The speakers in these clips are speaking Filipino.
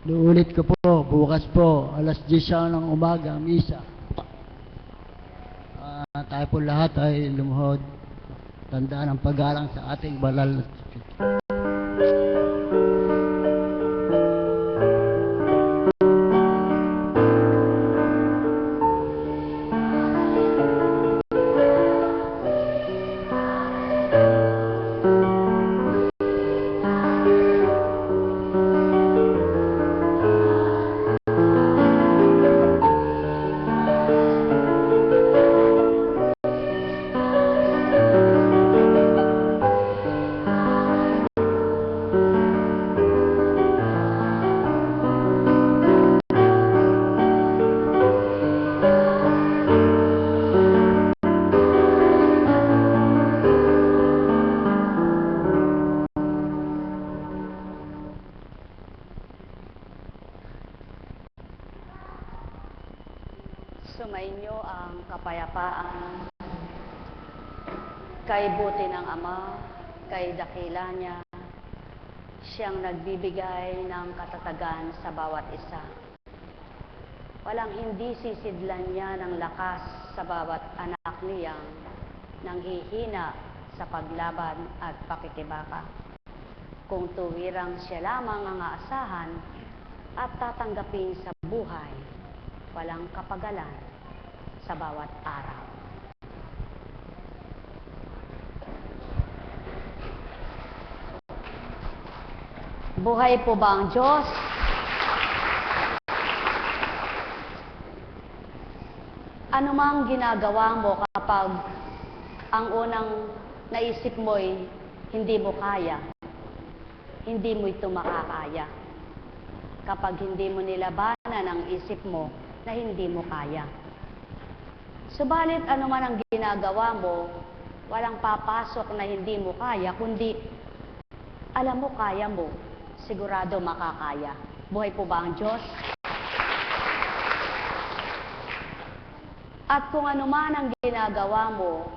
Uulit ko po, bukas po, alas 10 ng umaga, misa. Tayo po lahat ay lumuhod. Tandaan ang paggalang sa ating banal na Sumainyo ang kapayapaan kay buti ng Ama, kay dakila niya, siyang nagbibigay ng katatagan sa bawat isa. Walang hindi sisidlan niya ng lakas sa bawat anak niyang nanghihina sa paglaban at pakikibaka. Kung tuwirang siya lamang ang aasahan at tatanggapin sa buhay, walang kapagalan sa bawat araw. Buhay po ba ang Diyos? Ano mang ginagawa mo kapag ang unang naisip mo'y hindi mo kaya, hindi mo ito makakaya. Kapag hindi mo nilabanan ang isip mo na hindi mo kaya. Subalit ano man ang ginagawa mo, walang papasok na hindi mo kaya, kundi alam mo kaya mo, sigurado makakaya. Buhay po ba ang Diyos? At kung ano man ang ginagawa mo,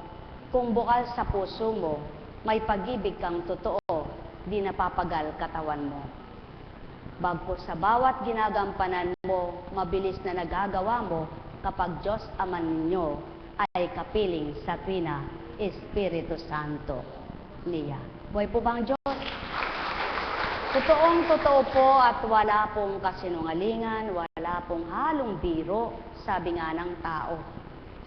kung bukal sa puso mo, may pag-ibig kang totoo, di napapagal katawan mo. Bagko sa bawat ginagampanan mo, mabilis na nagagawa mo, kapag Diyos Ama ninyo ay kapiling sa Trina, Espiritu Santo niya. Buhay po ba ang Diyos? Totoong-totoo po at wala pong kasinungalingan, wala pong halong biro, sabi nga ng tao.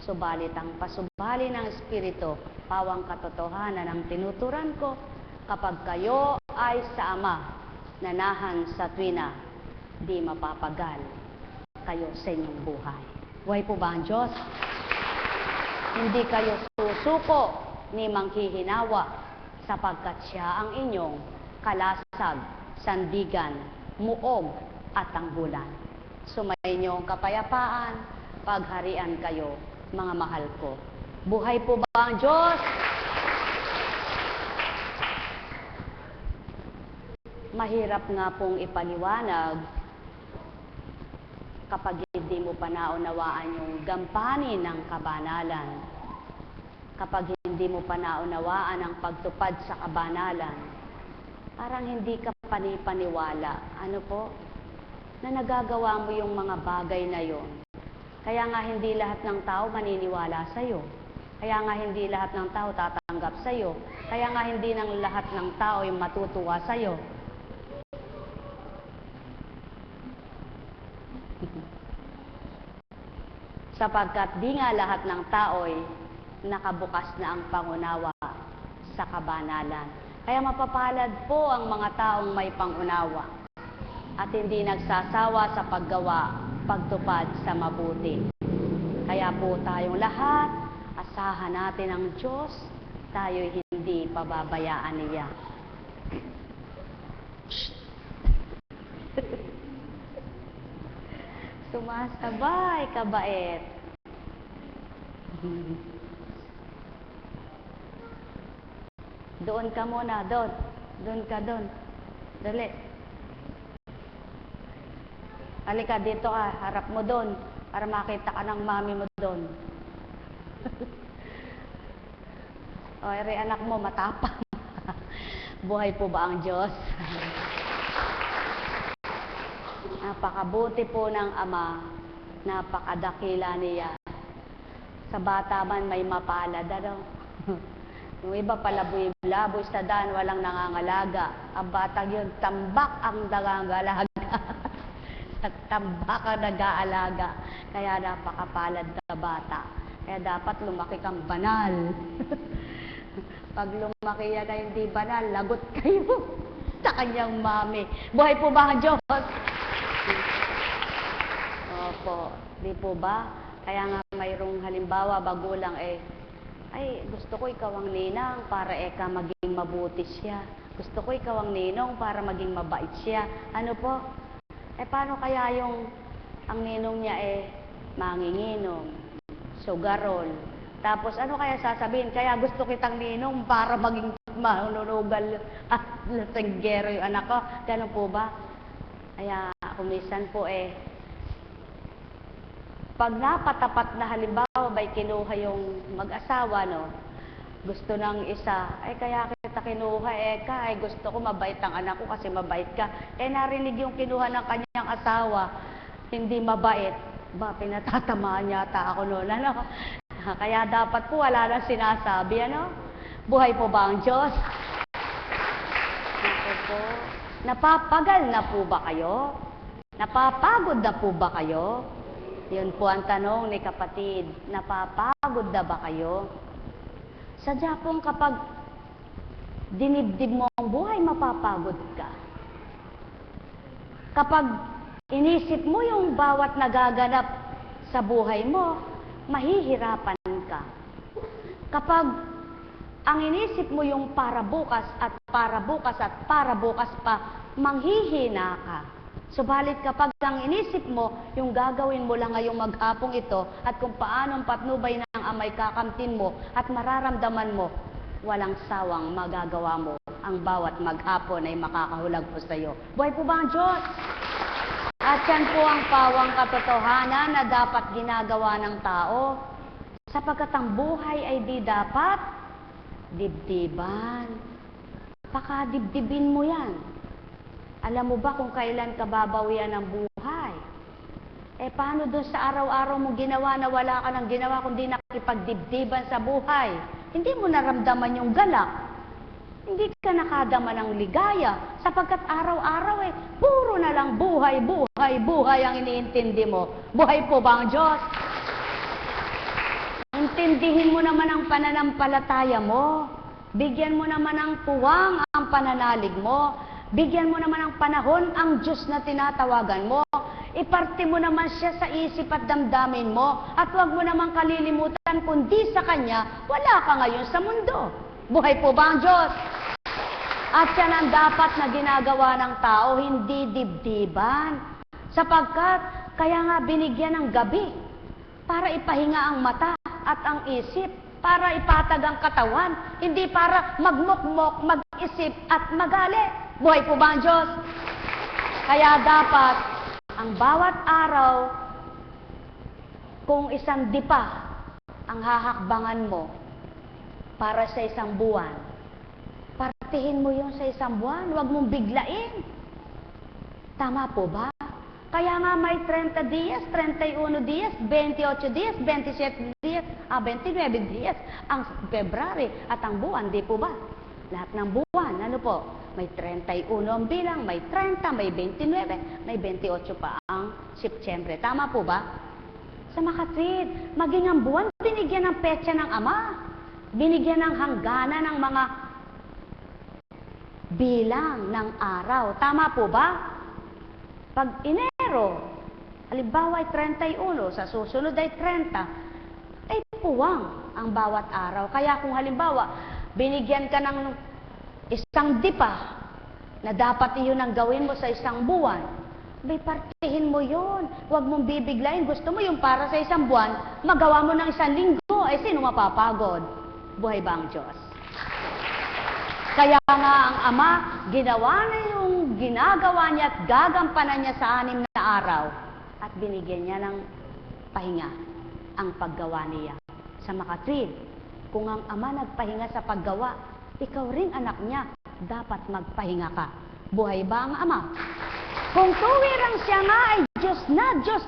Subalit ang pasubali ng Espiritu, pawang katotohanan ang tinuturan ko, kapag kayo ay sa Ama, nanahan sa Trina, di mapapagal kayo sa inyong buhay. Buhay po ba ang Diyos? Hindi kayo susuko ni manghihinawa, sapagkat siya ang inyong kalasag, sandigan, muog at tanggulan. Sumainyo ang kapayapaan, pagharian kayo, mga mahal ko. Buhay po ba ang Diyos? Mahirap nga pong ipaliwanag kapag hindi mo pa naunawaan yung gampanin ng kabanalan. Kapag hindi mo pa naunawaan ang pagtupad sa kabanalan, parang hindi ka panipaniwala. Ano po? Na nagagawa mo yung mga bagay na yon. Kaya nga hindi lahat ng tao maniniwala sa'yo. Kaya nga hindi lahat ng tao tatanggap sa'yo. Kaya nga hindi ng lahat ng tao yung matutuwa sa'yo. Sapagkat di nga lahat ng tao'y nakabukas na ang pangunawa sa kabanalan. Kaya mapapalad po ang mga taong may pangunawa at hindi nagsasawa sa paggawa, pagtupad sa mabuti. Kaya po tayong lahat, asahan natin ang Diyos, tayo'y hindi pababayaan niya. Sumasabay, kabait. Doon ka muna, doon. Doon ka, doon. Dali. Halika, dito ka. Harap mo doon. Para makita ka ng mami mo doon. O, ere, anak mo, matapang. Buhay po ba ang Diyos? Napakabuti po ng Ama, napakadakila niya. Sa bata man may mapalad, ano? Yung iba palaboy-laboy sa daan, walang nangangalaga. Ang batang yun, tambak ang nangangalaga. At tambak ang nag-aalaga. Kaya napakapalad na bata. Kaya dapat lumaki kang banal. Pag lumaki yan na hindi banal, lagot kayo sa kanyang mami. Buhay po ba ang Diyos? Opo, di po ba? Kaya nga mayroong halimbawa, magulang ay, gusto ko ikaw ang ninang para eka maging mabuti siya. Gusto ko ikaw ang ninong para maging mabait siya. Ano po? Paano kaya ang ninong niya manginginom, sugarol. Tapos ano kaya sasabihin? Kaya gusto kitang ninong para maging manunugal at lasanggero yung anak ko. Ganun po ba? Kaya kumisan po pag napatapat na halimbawa may kinuha yung mag-asawa, no? Gusto ng isa, kaya kita kinuha, gusto ko mabait ang anak ko kasi mabait ka. Narinig yung kinuha ng kanyang asawa, hindi mabait. Pinatatamaan yata ako noon, ano? Kaya dapat po wala nang sinasabi, ano? Buhay po ba ang Diyos? Ako po. Napapagal na po ba kayo? Napapagod na po ba kayo? Yun po ang tanong ni kapatid, napapagod na ba kayo? Sadya pong kapag dinibdib mo ang buhay, mapapagod ka. Kapag inisip mo yung bawat nagaganap sa buhay mo, mahihirapan ka. Kapag ang inisip mo yung para bukas at para bukas at para bukas pa, manghihina ka. Subalit kapag ang inisip mo, yung gagawin mo lang ngayong maghapong ito at kung paano ang patnubay ng amay kakamtin mo at mararamdaman mo, walang sawang magagawa mo. Ang bawat maghapon ay makakahulag po sa iyo. Buhay po ba ang Diyos? At yan po ang pawang katotohanan na dapat ginagawa ng tao. Sapagkat ang buhay ay di dapat dibdiban. Pakadibdibin mo yan. Alam mo ba kung kailan ka babawian ng buhay? Paano doon sa araw-araw mo ginawa na wala ka nang ginawa kundi nakipagdibdiban sa buhay? Hindi mo naramdaman yung galak. Hindi ka nakadama ng ligaya. Sapagkat araw-araw puro na lang buhay, buhay, buhay ang iniintindi mo. Buhay po ba ang Diyos? Intindihin mo naman ang pananampalataya mo. Bigyan mo naman ng puwang ang pananalig mo. Bigyan mo naman ng panahon ang Diyos na tinatawagan mo. Iparte mo naman siya sa isip at damdamin mo. At huwag mo naman kalilimutan, kundi sa Kanya, wala ka ngayon sa mundo. Buhay po ba ang Diyos? At yan ang dapat na ginagawa ng tao, hindi dibdiban. Sapagkat, kaya nga binigyan ng gabi para ipahinga ang mata at ang isip, para ipatag ang katawan, hindi para magmukmok, mag-isip at magalit. Buhay po ba ang Diyos? Kaya dapat, ang bawat araw, kung isang dipa ang hahakbangan mo para sa isang buwan, partihin mo yun sa isang buwan, huwag mong biglain. Tama po ba? Kaya nga may 30 dias, 31 dias, 28 dias, 27 dias, 29 dias, ang February at ang buwan, di po ba? Lahat ng buwan, ano po? May 31 ang bilang, may 30, may 29, may 28 pa ang Setyembre. Tama po ba? Sa makatwid, maging ang buwan, binigyan ng petsa ng Ama. Binigyan ng hangganan ng mga bilang ng araw. Tama po ba? Pag Enero, halimbawa ay 31, sa susunod ay 30, ay puwang ang bawat araw. Kaya kung halimbawa, binigyan ka ng isang dipa na dapat iyon ang gawin mo sa isang buwan, may partihin mo yun. Huwag mong bibiglayin. Gusto mo yung para sa isang buwan, magawa mo ng isang linggo. Sino mapapagod? Buhay ba ang Diyos? Kaya nga ang Ama, ginawa na yung ginagawa niya at gagampanan niya sa 6 na araw at binigyan niya ng pahinga ang paggawa niya. Sa makatwid, kung ang Ama nagpahinga sa paggawa, ikaw rin anak niya, dapat magpahinga ka. Buhay ba ang Ama? Kung tuwirang siya nga ay Diyos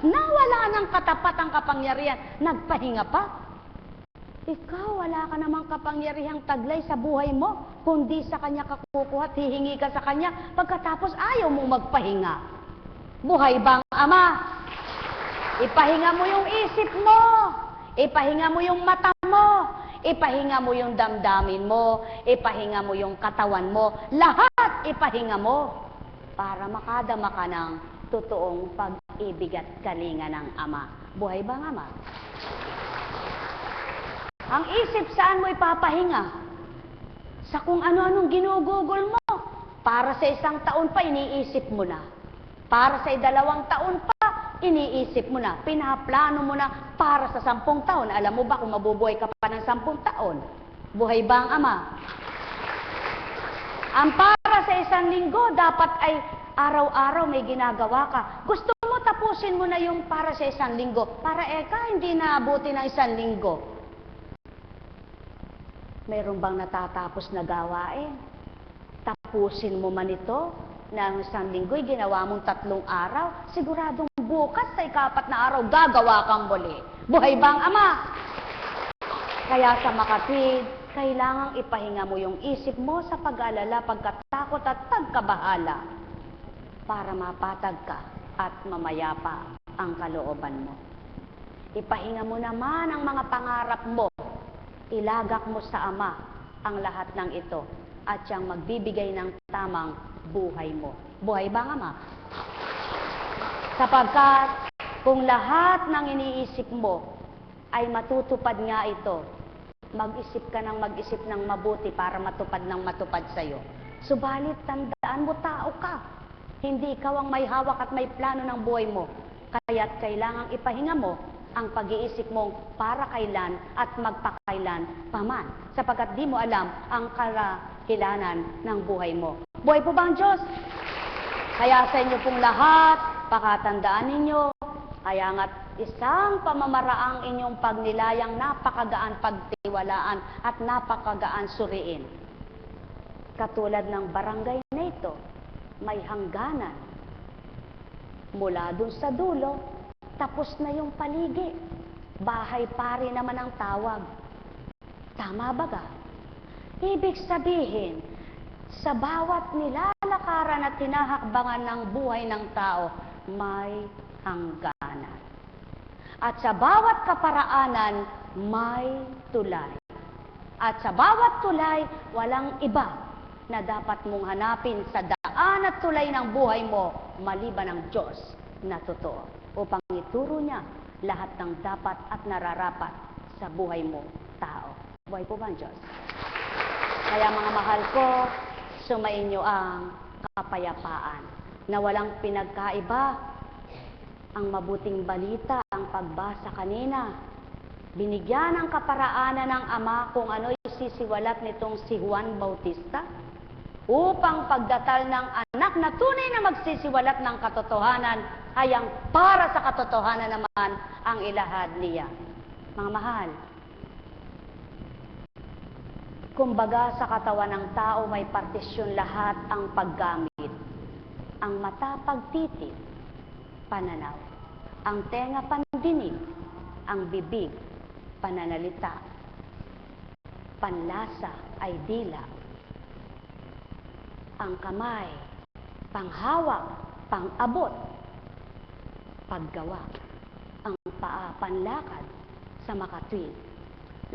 na, wala ng katapatang kapangyarihan, nagpahinga pa. Ikaw, wala ka namang kapangyarihang taglay sa buhay mo, kundi sa Kanya kakukuha at hihingi ka sa Kanya, pagkatapos ayaw mong magpahinga. Buhay bang Ama? Ipahinga mo yung isip mo, ipahinga mo yung mata mo, ipahinga mo yung damdamin mo, ipahinga mo yung katawan mo, lahat ipahinga mo para makadama ka ng totoong pag-ibig at kalinga ng Ama. Buhay bang Ama? Ang isip saan mo ipapahinga? Sa kung ano-anong ginugugol mo. Para sa 1 taon pa, iniisip mo na. Para sa 2 taon pa, iniisip mo na. Pinaplano mo na para sa 10 taon. Alam mo ba kung mabubuhay ka pa ng 10 taon? Buhay ba ang Ama? Ang para sa 1 linggo, dapat ay araw-araw may ginagawa ka. Gusto mo tapusin mo na yung para sa 1 linggo. Para hindi naabuti ng 1 linggo. Meron bang natatapos na gawain? Tapusin mo man ito ng 1 linggo'y ginawa mong 3 araw, siguradong bukas sa 4 na araw gagawa kang muli. Buhay bang Ama? Kaya sa makatwid, kailangang ipahinga mo yung isip mo sa pag-alala, pagkatakot at pagkabahala para mapatag ka at mamayapa ang kalooban mo. Ipahinga mo naman ang mga pangarap mo. Ilagak mo sa Ama ang lahat ng ito at siyang magbibigay ng tamang buhay mo. Buhay bang Ama? Sapagkat kung lahat ng iniisip mo ay matutupad nga ito, mag-isip ka ng mag-isip ng mabuti para matupad ng matupad sa'yo. Subalit, tandaan mo, tao ka. Hindi ikaw ang may hawak at may plano ng buhay mo. Kaya't kailangang ipahinga mo ang pag-iisip mong para kailan at magpakailan paman, sapagkat di mo alam ang karahilanan ng buhay mo. Buhay po ba ang Diyos? Kaya sa inyo pong lahat, pakatandaan ninyo, kaya nga't isang pamamaraang inyong pagnilayang napakagaan pagtiwalaan at napakagaan suriin. Katulad ng barangay na ito, may hangganan. Mula dun sa dulo, tapos na yung paligi. Bahay pari naman ang tawag. Tama ba ga? Ibig sabihin, sa bawat nilalakaran at tinahakbangan ng buhay ng tao, may hangganan. At sa bawat kaparaanan, may tulay. At sa bawat tulay, walang iba na dapat mong hanapin sa daan at tulay ng buhay mo, maliban ng Diyos na totoo, upang ituro niya lahat ng dapat at nararapat sa buhay mo, tao. Buhay po ba ang Diyos? Kaya mga mahal ko, sumainyo ang kapayapaan na walang pinagkaiba. Ang mabuting balita, ang pagbasa kanina, binigyan ng kaparaanan ng Ama kung ano isisiwalat nitong si Juan Bautista upang pagdatal ng anak na tunay na magsisiwalat ng katotohanan ay ang para sa katotohanan naman ang ilahad niya. Mga mahal, kumbaga sa katawan ng tao may partisyon lahat ang paggamit. Ang mata pagtitig, pananaw. Ang tenga pandinig, ang bibig, pananalita. Panlasa ay dila. Ang kamay, panghawak, pangabot, paggawa. Ang paa, panlakad sa makatwid.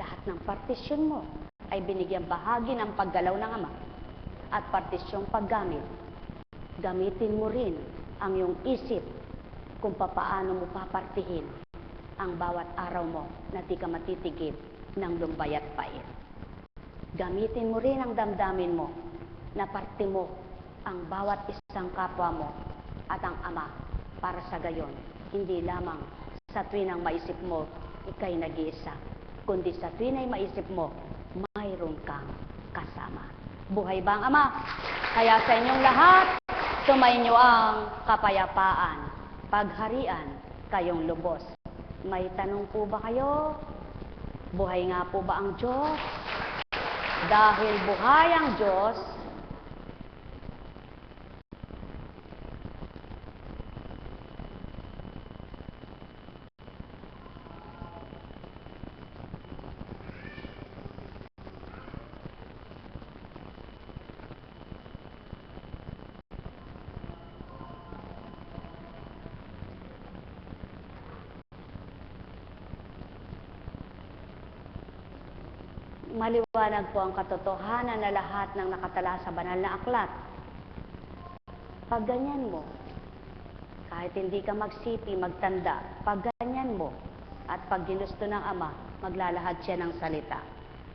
Lahat ng partisyon mo ay binigyang bahagi ng paggalaw ng Ama at partisyong paggamit. Gamitin mo rin ang iyong isip kung papaano mo papartihin ang bawat araw mo na di ka matitigib ng lumbay at pait. Gamitin mo rin ang damdamin mo na parte mo ang bawat isang kapwa mo at ang Ama para sa gayon, hindi lamang sa tuwinang maisip mo, ikay nag-iisa, kundi sa tuwinang maisip mo, mayroon kang kasama. Buhay ba ang Ama? Kaya sa inyong lahat, sumainyo ang kapayapaan, pagharian, kayong lubos. May tanong po ba kayo? Buhay nga po ba ang Diyos? Dahil buhay ang Diyos, maliwanag po ang katotohanan na lahat ng nakatala sa banal na aklat. Pag ganyan mo, kahit hindi ka magsipi, magtanda, pag ganyan mo, at pag ginusto ng Ama, maglalahad siya ng salita.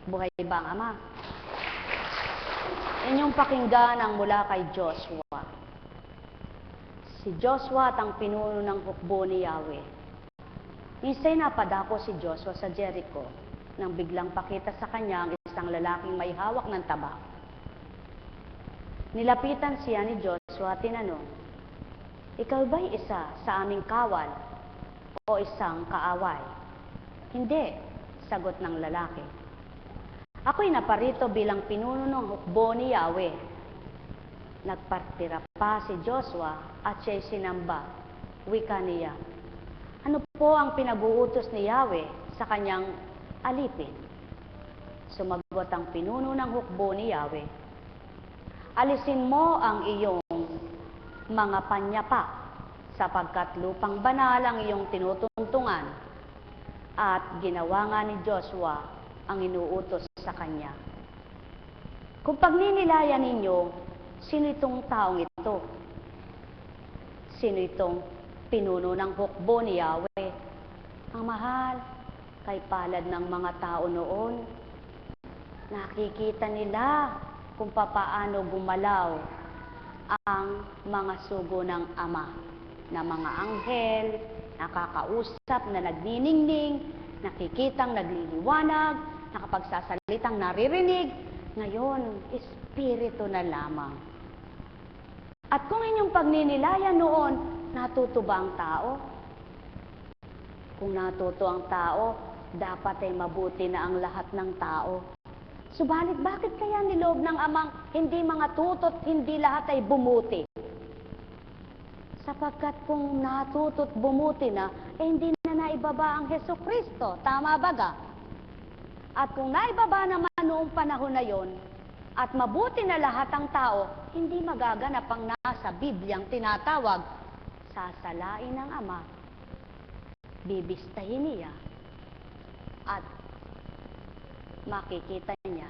Buhay ba ang Ama? Inyong pakinggan ang mula kay Joshua. Si Joshua at ang pinuno ng hukbo ni Yahweh. Minsan napadako si Joshua sa Jericho nang biglang pakita sa kanya ang isang lalaking may hawak ng tabak. Nilapitan siya ni Joshua at tinanong, "Ikaw ba'y isa sa aming kawal o isang kaaway?" "Hindi," sagot ng lalaki. "Ako'y naparito bilang pinuno ng hukbo ni Yahweh." Nagpartira pa si Joshua at siya'y sinamba. Wika niya, "Ano po ang pinag-uutos ni Yahweh sa kanyang alipin?" Sumagot ang pinuno ng hukbo ni Yahweh, "Alisin mo ang iyong mga panyapa, sapagkat lupang banal ang iyong tinutungtungan." At ginawa nga ni Joshua ang inuutos sa kanya. Kung pagninilayan ninyo, sino itong taong ito? Sino itong pinuno ng hukbo ni Yahweh? Ang mahal, kay palad ng mga tao noon, nakikita nila kung papaano gumalaw ang mga sugo ng Ama, na mga anghel, nakakausap na nagniningning, nakikitang nagliliwanag, nakapagsasalitang naririnig. Ngayon, espiritu na lamang. At kung inyong pagninilayan noon, natuto ba ang tao? Kung natuto ang tao, dapat ay mabuti na ang lahat ng tao. Subalit, bakit kaya niloob ng Amang hindi mga tutot, hindi lahat ay bumuti? Sapagkat kung natuto't bumuti na, hindi na naibaba ang Hesukristo. Tama ba ga? At kung naibaba naman noong panahon na yon, at mabuti na lahat ang tao, hindi magaganap ang nasa Bibliang tinatawag, sasalain ng Ama, bibistahin niya, at makikita niya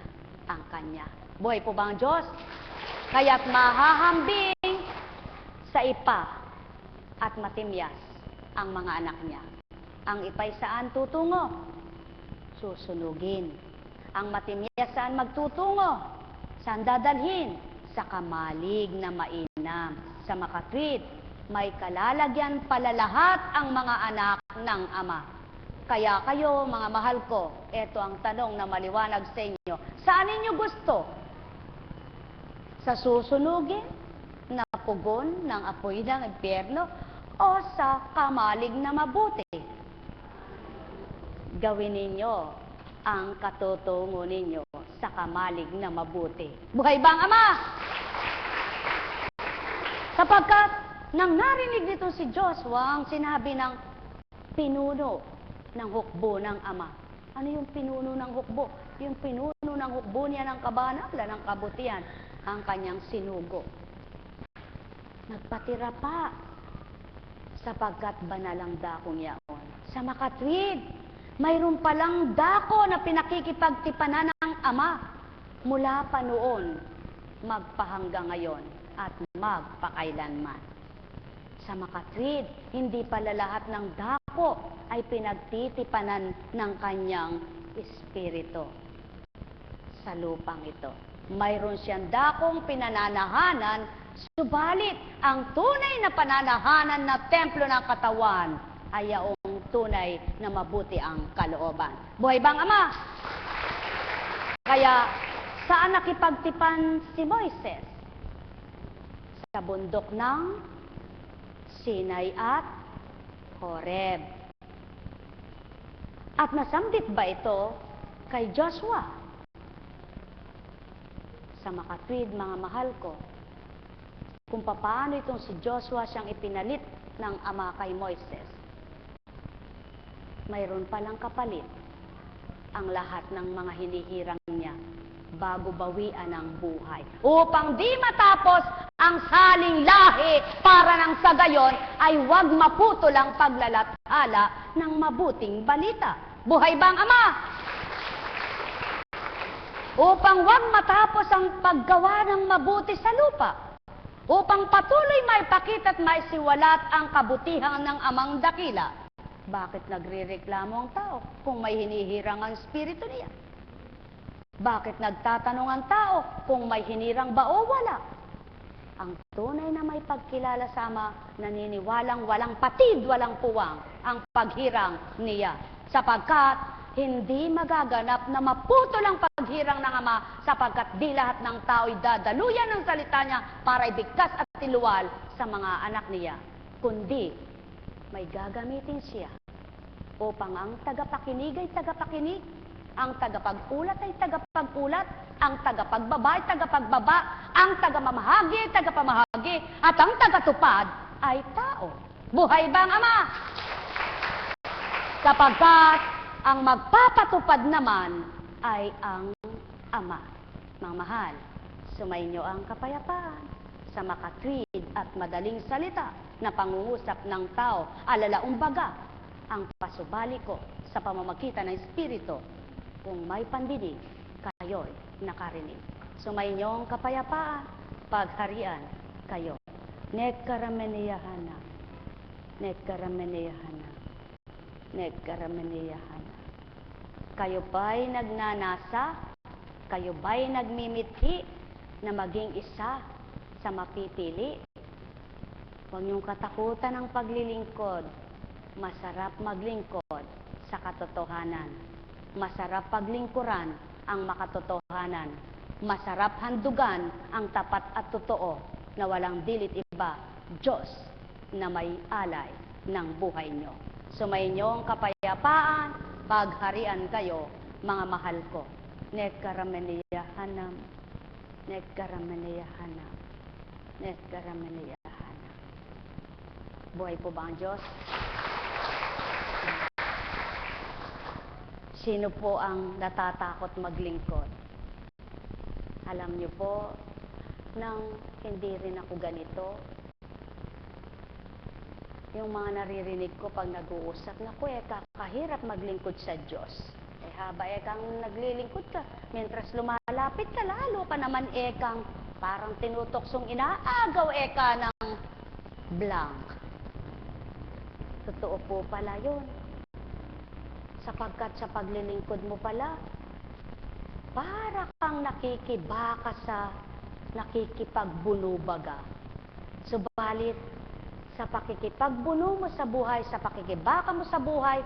ang Kanya. Buhay po ba ang Diyos? Kaya't mahahambing sa ipa at matimyas ang mga anak niya. Ang ipa'y saan tutungo? Susunugin. Ang matimyas saan magtutungo? Saan dadalhin? Sa kamalig na mainam. Sa makatwid, may kalalagyan pala lahat ang mga anak ng Ama. Kaya kayo, mga mahal ko, eto ang tanong na maliwanag sa inyo. Saan ninyo gusto? Sa susunugin na pugon ng apoy ng impyerno o sa kamalig na mabuti? Gawin ninyo ang katutungo ninyo sa kamalig na mabuti. Buhay ba ang Ama? Sapagkat nang narinig nito si Joshua ang sinabi ng pinuno ng hukbo ng Ama. Ano yung pinuno ng hukbo? Yung pinuno ng hukbo niya ng kabanalan, ng kabutihan, ang kanyang sinugo. Nagpatira pa, sapagkat banal ang dakong yaon. Sa makatwid, mayroon palang dako na pinakikipagtipanan ng Ama mula pa noon, magpahanggang ngayon, at magpakailanman. Sa makatwid, hindi pala lahat ng dako ay pinagtitipanan ng kanyang espiritu. Sa lupang ito, mayroon siyang dakong pinananahanan, subalit ang tunay na pananahanan na templo ng katawan ay yaong tunay na mabuti ang kalooban. Buhay bang Ama? Kaya, saan nakipagtipan si Moises? Sa bundok ng Sinai at Horeb. At nasambit ba ito kay Joshua? Sa makatwid, mga mahal ko, kung paano itong si Joshua siyang ipinalit ng Ama kay Moises, mayroon palang kapalit ang lahat ng mga hinihirang niya bago bawian ang buhay. Upang di matapos ang saling lahi para nang sa gayon ay huwag maputol ang paglalathala ng mabuting balita. Buhay bang Ama? upang wag matapos ang paggawa ng mabuti sa lupa, upang patuloy maipakita at maisiwalat ang kabutihan ng Amang Dakila. Bakit nagrereklamo ang tao kung may hinihirang ang espiritu niya? Bakit nagtatanong ang tao kung may hinirang ba o wala? Ang tunay na may pagkilala sa Ama, naniniwalang walang patid, walang puwang ang paghirang niya. Sapagkat hindi magaganap na maputol ang paghirang ng Ama, sapagkat di lahat ng tao'y dadaluyan ng salita niya para ibigkas at tiluwal sa mga anak niya. Kundi may gagamitin siya upang ang tagapakinig ay tagapakinig, ang tagapag-ulat ay tagapag-ulat, ang tagapagbaba ay tagapagbaba, ang tagamamahagi ay tagapamahagi, at ang tagatupad ay tao. Buhay ba ang Ama? Sapagkat ang magpapatupad naman ay ang Ama. Mga mahal, sumainyo ang kapayapaan sa makatwid at madaling salita na pangungusap ng tao, alalaumbaga ang pasubali ko sa pamamagitan ng Espiritu. Kung may pandinig, kayo'y nakarinig. Sumainyo ang kapayapaan, pagharian kayo. Nekkarameniyahana, nekkarameniyahana, nekkarameniyahana. Kayo ba'y nagnanasa? Kayo ba'y nagmimithi na maging isa sa mapipili? Huwag niyong katakutan ang paglilingkod. Masarap maglingkod sa katotohanan. Masarap paglingkuran ang makatotohanan. Masarap handugan ang tapat at totoo na walang dilit iba, Diyos na may alay ng buhay nyo. Sumainyo ang kapayapaan, pagharian kayo, mga mahal ko. Nekkarameniyahana, nekkarameniyahana, nekkarameniyahana. Buhay po ba ang Diyos? Sino po ang natatakot maglingkod? Alam niyo po, nang hindi rin ako ganito, yung mga naririnig ko pag nag-uusap, naku, kahirap maglingkod sa Diyos. Haba kang naglilingkod ka, mientras lumalapit ka, lalo ka naman kang parang tinutoksong inaagaw ka ng blank. Totoo po pala yun. Sapagkat sa paglilingkod mo pala, para kang nakikibaka sa nakikipagbunubaga. Subalit, sa pakikipagbuno mo sa buhay, sa pakikibaka mo sa buhay,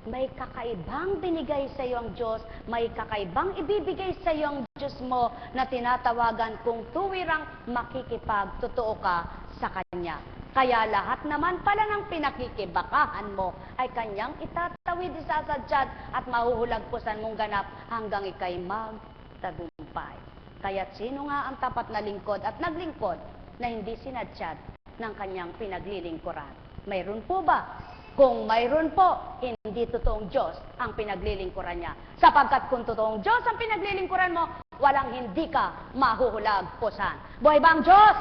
may kakaibang binigay sa iyo ang Diyos, may kakaibang ibibigay sa iyo ang Diyos mo na tinatawagan kung tuwirang makikipagtotoo ka sa Kanya. Kaya lahat naman pala ng pinakikibakahan mo ay Kanyang itatawid, isasadyad at mahuhulagpusan mong ganap hanggang ikay magtagumpay. Kaya't sino nga ang tapat na lingkod at naglingkod na hindi sinadyad ng Kanyang pinaglilingkuran? Mayroon po ba? Kung mayroon po, hindi totoong Diyos ang pinaglilingkuran niya. Sapagkat kung totoong Diyos ang pinaglilingkuran mo, walang hindi ka mahuhulagpusan. Buhay ba ang Diyos?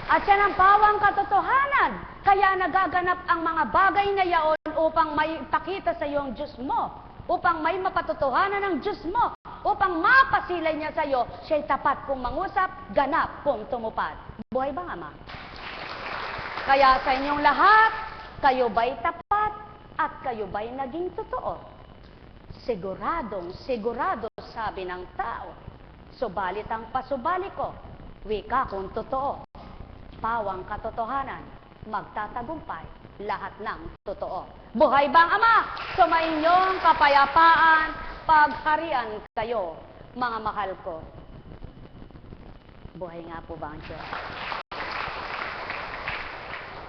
At siya ang pawang katotohanan. Kaya nagaganap ang mga bagay na yaon upang may ipakita sa iyo ang Diyos mo. Upang may mapatotohanan ng Diyos mo. Upang mapasilay niya sa iyo, siya'y tapat kung mangusap, ganap kung tumupad. Buhay ba, Ama? Kaya sa inyong lahat, kayo ba'y tapat at kayo ba'y naging totoo? Siguradong sigurado, sabi ng tao. Subalit ang pasubali ko, wika kung totoo. Pawang katotohanan, magtatagumpay lahat ng totoo. Buhay bang Ama? Sumainyong kapayapaan, pagharian kayo, mga mahal ko. Buhay nga po ba ang Diyos?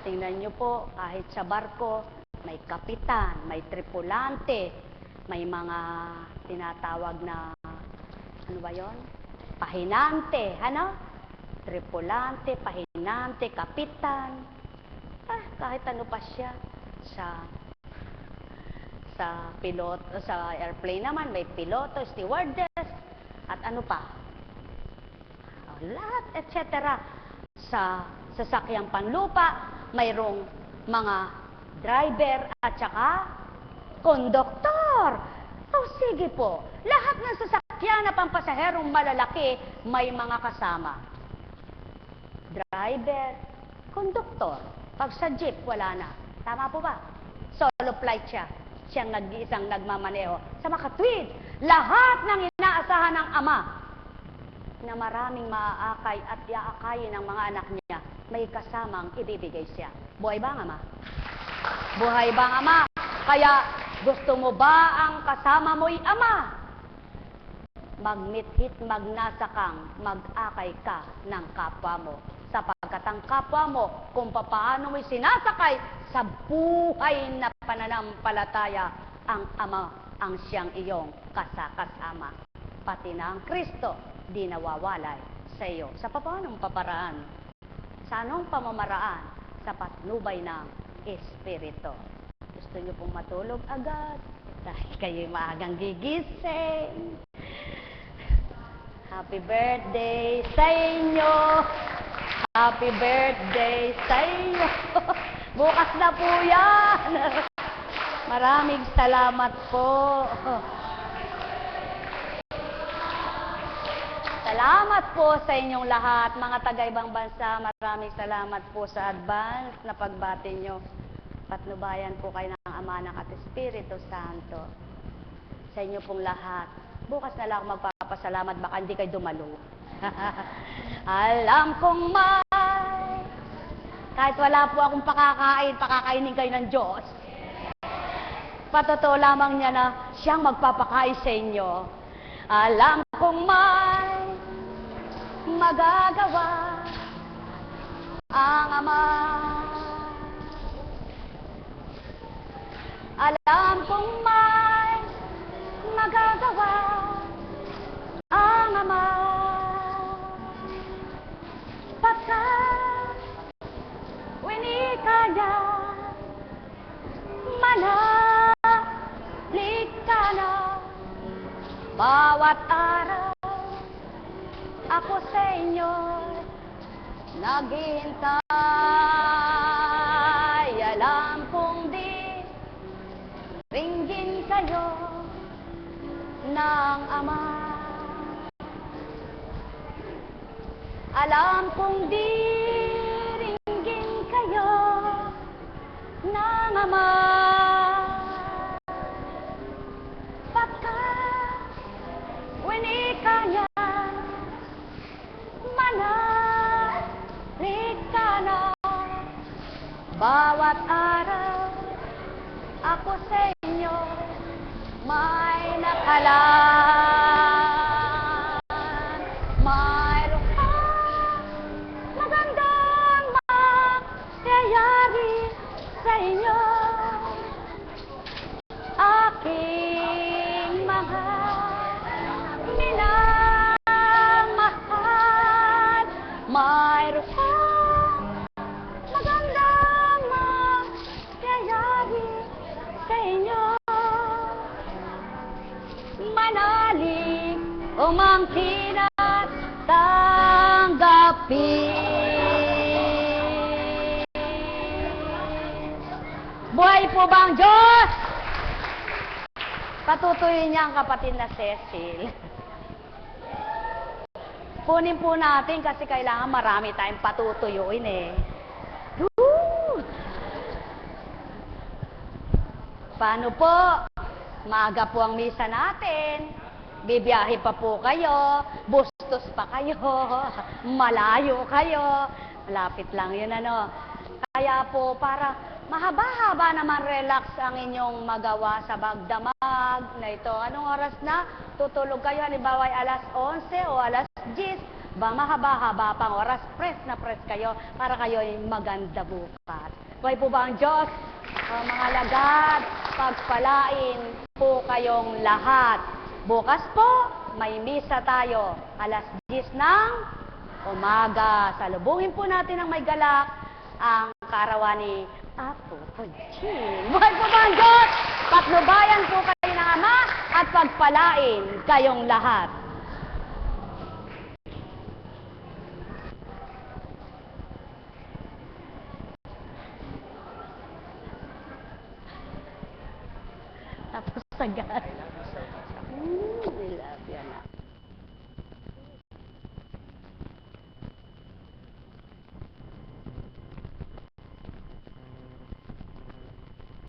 Tingnan niyo po, kahit sa barko, may kapitan, may tripulante, may mga tinatawag na, ano ba yon? Pahinante, ano? Tripulante, pahinante, kapitan. Kahit ano pa siya. Sa airplane naman, may piloto, stewardess, at ano pa? Lahat, etc. Sa sasakyang panlupa, mayroong mga driver at saka konduktor. sige po, lahat ng sasakyan na pampasaherong malalaki may mga kasama. Driver, konduktor. Pag sa jeep, wala na. Tama po ba? Solo flight siya. Siyang nag-iisang nagmamaneho. Sa makatwid, lahat ng inaasahan ng ama na maraming maaakay at iaakayin ng mga anak niya, may kasamang ibibigay siya. Buhay ba ang ama? Buhay ba ang ama? Kaya gusto mo ba ang kasama mo'y ama? Magmithit magnasa kang mag-akay ka ng kapwa mo. Sapagkat ang kapwa mo kung papaano mo'y sinasakay sa buhay na pananampalataya, ang ama ang siyang iyong kasakasama. Pati na ang Kristo di nawawalay sa iyo. Sa paanong paparaan? Sa anong pamamaraan? Sa patnubay ng Espiritu. Gusto niyo pong matulog agad dahil kayo'y maagang gigising. Happy birthday sa inyo! Happy birthday sa inyo! Bukas na po yan! Maraming salamat po! Salamat po sa inyong lahat, mga taga-ibang bansa. Maraming salamat po sa advance na pagbati nyo. Patnubayan po kayo ng Ama, ng at Espiritu Santo. Sa inyo pong lahat. Bukas na lang ako magpapasalamat, baka hindi kayo dumalo. Alam kong may, kahit wala po akong pakakainin kayo ng Diyos. Patotoo lamang niya na siyang magpapakain sa inyo. Alam kong may magagawa ang Ama. Alam kong may magagawa ang Ama. Pagkat winika niya, manalik ka na. Bawat araw ako sa inyo naghihintay. Alam kong di ringgin kayo ng Ama. Alam kong di ringgin kayo ng Ama. Pagkat winika niya, manalik ka na. Bawat araw ako sa inyo may nakalaan. Mayroon kang magandang mangyayari sa inyo. Aking mga minamahal, mayroon kang magandang mangyayari sa inyo. Manalig umangkin at tanggapin. Buhay po ba ang Diyos? Patutuyin niya ang kapatid na Cecil. Punin po natin kasi kailangan marami tayong patutuyuin eh. Woo! Paano po? Maaga po ang misa natin. Bibiyahe pa po kayo. Bustos pa kayo. Malayo kayo. Malapit lang yun ano. Kaya po para mahaba-haba naman relax ang inyong magawa sa magdamag na ito. Anong oras na? Tutulog kayo, halimbawa ay alas 11 o alas 10. Ba mahaba-haba pang oras, press na press kayo para kayo ay maganda bukas. Buhay po ba ang Diyos? O mga lagad, pagpalain po kayong lahat. Bukas po, may misa tayo. Alas 10 ng umaga. Salubungin po natin ang may galak ang kaarawan ni Apo Pudjin. Buhay po ba ang Diyos? Patnubayan po kayo ng Ama at pagpalain kayong lahat. Tapos agad. I love you, anak.